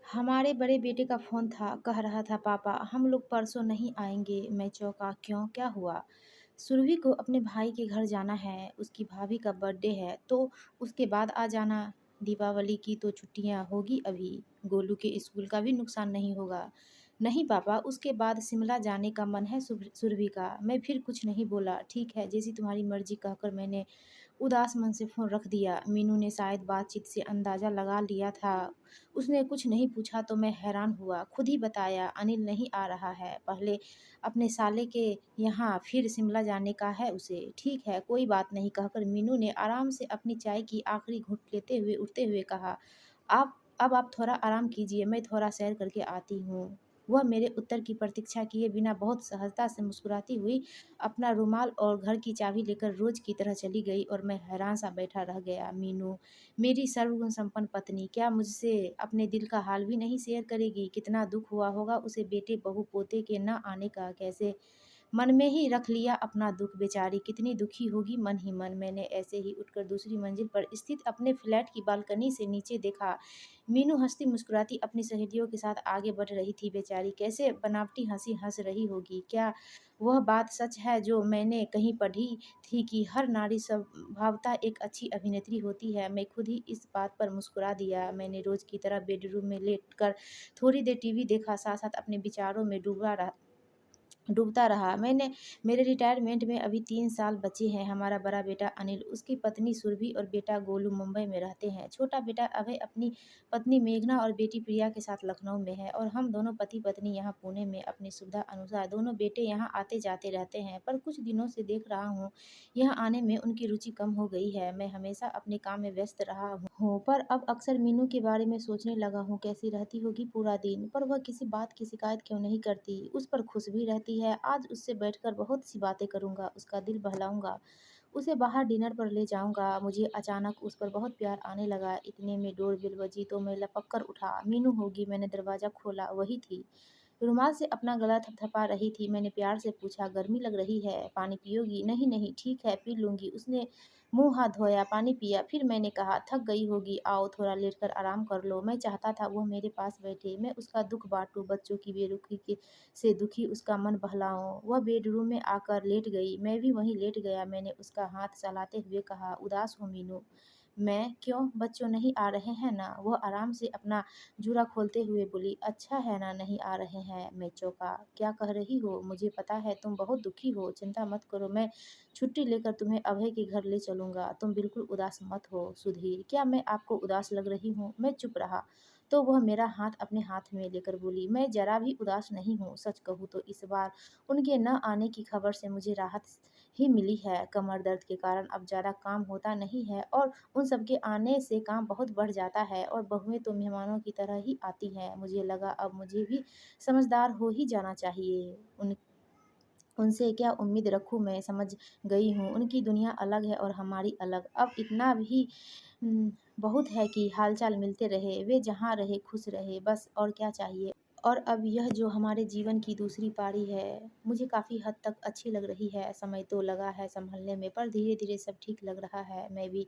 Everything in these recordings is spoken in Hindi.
हमारे बड़े बेटे का फ़ोन था, कह रहा था पापा हम लोग परसों नहीं आएँगे। मैं चौंका, क्यों क्या हुआ? सुरभि को अपने भाई के घर जाना है, उसकी भाभी का बर्थडे है तो उसके बाद आ जाना। दीपावली की तो छुट्टियाँ होगी अभी, गोलू के स्कूल का भी नुकसान नहीं होगा। नहीं पापा, उसके बाद शिमला जाने का मन है सुरभि का। मैं फिर कुछ नहीं बोला, ठीक है जैसी तुम्हारी मर्ज़ी कहकर मैंने उदास मन से फ़ोन रख दिया। मीनू ने शायद बातचीत से अंदाज़ा लगा लिया था। उसने कुछ नहीं पूछा तो मैं हैरान हुआ। खुद ही बताया अनिल नहीं आ रहा है। पहले अपने साले के यहाँ फिर शिमला जाने का है उसे। ठीक है कोई बात नहीं कहकर मीनू ने आराम से अपनी चाय की आखिरी घूँट लेते हुए उठते हुए कहा, आप अब आप थोड़ा आराम कीजिए, मैं थोड़ा सैर करके आती हूँ। वह मेरे उत्तर की प्रतीक्षा किए बिना बहुत सहजता से मुस्कुराती हुई अपना रुमाल और घर की चाबी लेकर रोज की तरह चली गई और मैं हैरान सा बैठा रह गया। मीनू, मेरी सर्वगुण संपन्न पत्नी, क्या मुझसे अपने दिल का हाल भी नहीं शेयर करेगी? कितना दुख हुआ होगा उसे बेटे बहू पोते के न आने का। कैसे मन में ही रख लिया अपना दुख। बेचारी कितनी दुखी होगी मन ही मन। मैंने ऐसे ही उठकर दूसरी मंजिल पर स्थित अपने फ्लैट की बालकनी से नीचे देखा। मीनू हंसती मुस्कुराती अपनी सहेलियों के साथ आगे बढ़ रही थी। बेचारी कैसे बनावटी हंसी हंस रही होगी। क्या वह बात सच है जो मैंने कहीं पढ़ी थी कि हर नारी स्वभावतः एक अच्छी अभिनेत्री होती है? मैं खुद ही इस बात पर मुस्कुरा दिया। मैंने रोज की तरह बेडरूम में लेटकर थोड़ी देर टीवी देखा, साथ साथ अपने विचारों में डूबता रहा। मेरे रिटायरमेंट में अभी 3 साल बचे हैं। हमारा बड़ा बेटा अनिल, उसकी पत्नी सुरभि और बेटा गोलू मुंबई में रहते हैं। छोटा बेटा अभय अपनी पत्नी मेघना और बेटी प्रिया के साथ लखनऊ में है और हम दोनों पति-पत्नी यहाँ पुणे में अपनी सुविधा अनुसार दोनों बेटे यहाँ आते-जाते रहते हैं। पर कुछ दिनों से देख रहा हूँ, यहाँ आने में उनकी रुचि कम हो गई है। मैं हमेशा अपने काम में व्यस्त रहा हूँ, पर अब अक्सर मीनू के बारे में सोचने लगा हूँ, कैसी रहती होगी पूरा दिन। पर वह किसी बात की शिकायत क्यों नहीं करती? उस पर खुश भी रहती है। आज उससे बैठकर बहुत सी बातें करूँगा, उसका दिल बहलाऊँगा, उसे बाहर डिनर पर ले जाऊँगा। मुझे अचानक उस पर बहुत प्यार आने लगा। इतने में डोरबेल बजी तो मैं लपक कर उठा। मीनू होगी, मैंने दरवाज़ा खोला, वही थी। रुमाल से अपना गला थपथपा रही थी। मैंने प्यार से पूछा, गर्मी लग रही है, पानी पियोगी? नहीं नहीं ठीक है पी लूँगी। उसने मुँह हाथ धोया, पानी पिया। फिर मैंने कहा, थक गई होगी, आओ थोड़ा लेटकर आराम कर लो। मैं चाहता था वो मेरे पास बैठे, मैं उसका दुख बाँटूँ, बच्चों की बेरुखी के से दुखी उसका मन बहलाऊँ। वह बेडरूम में आकर लेट गई, मैं भी वहीं लेट गया। मैंने उसका हाथ सहलाते हुए कहा, उदास हो मीनू? मैं, क्यों? बच्चों नहीं आ रहे हैं ना? वह आराम से अपना जूड़ा खोलते हुए बोली, अच्छा है ना नहीं आ रहे हैं? मैं चौंका, क्या कह रही हो? मुझे पता है तुम बहुत दुखी हो, चिंता मत करो, मैं छुट्टी लेकर तुम्हें अभय के घर ले चलूँगा। तुम बिल्कुल उदास मत हो सुधीर। क्या मैं आपको उदास लग रही हूँ? मैं चुप रहा। तो वह मेरा हाथ अपने हाथ में लेकर बोली, मैं ज़रा भी उदास नहीं हूँ। सच कहूँ तो इस बार उनके न आने की खबर से मुझे राहत ही मिली है। कमर दर्द के कारण अब ज़्यादा काम होता नहीं है और उन सबके आने से काम बहुत बढ़ जाता है और बहुएँ तो मेहमानों की तरह ही आती हैं। मुझे लगा अब मुझे भी समझदार हो ही जाना चाहिए। उनसे क्या उम्मीद रखूँ मैं? समझ गई हूँ, उनकी दुनिया अलग है और हमारी अलग। अब इतना भी बहुत है कि हाल-चाल मिलते रहे, वे जहाँ रहे खुश रहे, बस और क्या चाहिए? और अब यह जो हमारे जीवन की दूसरी पारी है, मुझे काफ़ी हद तक अच्छी लग रही है। समय तो लगा है सँभलने में, पर धीरे-धीरे सब ठीक लग रहा है। मैं भी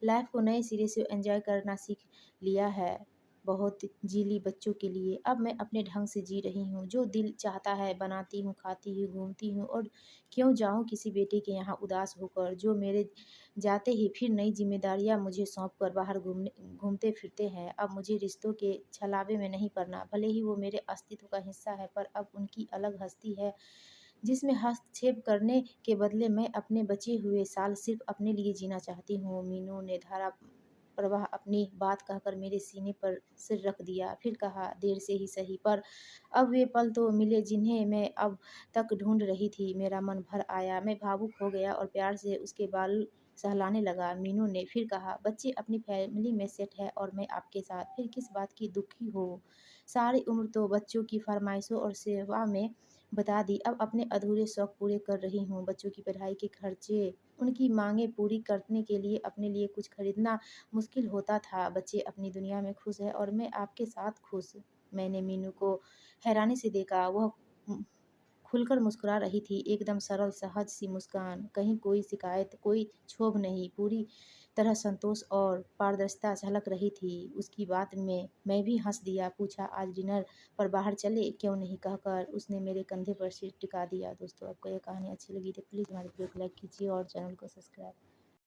लाइफ़ को नए सिरे से एन्जॉय करना सीख लिया है। बहुत जी ली बच्चों के लिए, अब मैं अपने ढंग से जी रही हूँ। जो दिल चाहता है बनाती हूँ, खाती हूँ, घूमती हूँ और क्यों जाऊँ किसी बेटे के यहाँ उदास होकर, जो मेरे जाते ही फिर नई ज़िम्मेदारियाँ मुझे सौंप कर बाहर घूमते-फिरते हैं। अब मुझे रिश्तों के छलावे में नहीं पड़ना, भले ही वो मेरे अस्तित्व का हिस्सा है, पर अब उनकी अलग हस्ती है, जिसमें हस्तक्षेप करने के बदले मैं अपने बचे हुए साल सिर्फ़ अपने लिए जीना चाहती हूँ। मीनू ने धारा प्रवाह अपनी बात कहकर मेरे सीने पर सिर रख दिया, फिर कहा, देर से ही सही, पर अब वे पल तो मिले जिन्हें मैं अब तक ढूँढ रही थी। मेरा मन भर आया, मैं भावुक हो गया और प्यार से उसके बाल सहलाने लगा। मीनू ने फिर कहा, बच्चे अपनी फैमिली में सेट है और मैं आपके साथ, फिर किस बात की दुखी हो? सारी उम्र तो बच्चों की फरमाइशों और सेवा में बता दी, अब अपने अधूरे शौक पूरे कर रही हूँ। बच्चों की पढ़ाई के खर्चे, उनकी माँगें पूरी करने के लिए अपने लिए कुछ खरीदना मुश्किल होता था। बच्चे अपनी दुनिया में खुश हैं और मैं आपके साथ खुश। मैंने मीनू को हैरानी से देखा। वह खुलकर मुस्कुरा रही थी, एकदम सरल सहज सी मुस्कान, कहीं कोई शिकायत, कोई क्षोभ नहीं, पूरी तरह संतोष और पारदर्शिता झलक रही थी उसकी बात में। मैं भी हंस दिया, पूछा आज डिनर पर बाहर चले क्यों नहीं, कहकर उसने मेरे कंधे पर सिर टिका दिया। दोस्तों, आपको ये कहानी अच्छी लगी तो प्लीज़ हमारे वीडियो को लाइक कीजिए और चैनल को सब्सक्राइब